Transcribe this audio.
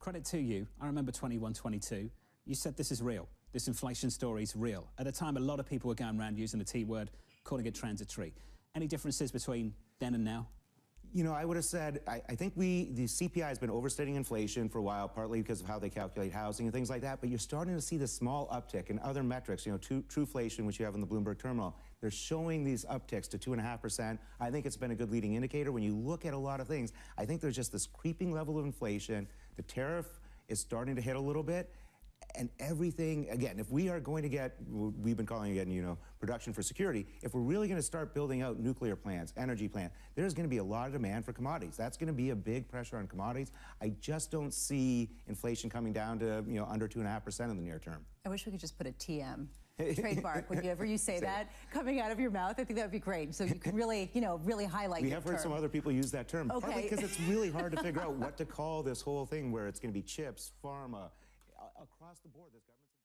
credit to you. I remember 21, 22. You said this is real. This inflation story is real. At the time, a lot of people were going around using the T word, calling it transitory. Any differences between then and now? You know, I would have said, I think the CPI has been overstating inflation for a while, partly because of how they calculate housing and things like that, but you're starting to see this small uptick in other metrics, you know, Trueflation, which you have in the Bloomberg terminal. They're showing these upticks to 2.5%. I think it's been a good leading indicator. When you look at a lot of things, I think there's just this creeping level of inflation. The tariff is starting to hit a little bit. And everything, again, if we are going to get, we've been calling it, you know, production for security, if we're really going to start building out nuclear plants, energy plants, there's going to be a lot of demand for commodities. That's going to be a big pressure on commodities. I just don't see inflation coming down to, you know, under 2.5% in the near term. I wish we could just put a TM trademark whenever you say that coming out of your mouth. I think that would be great. So you can really, you know, really highlight. We have heard some other people use that term, okay, partly because it's really hard to figure out what to call this whole thing, where it's going to be chips, pharma, across the board. This government's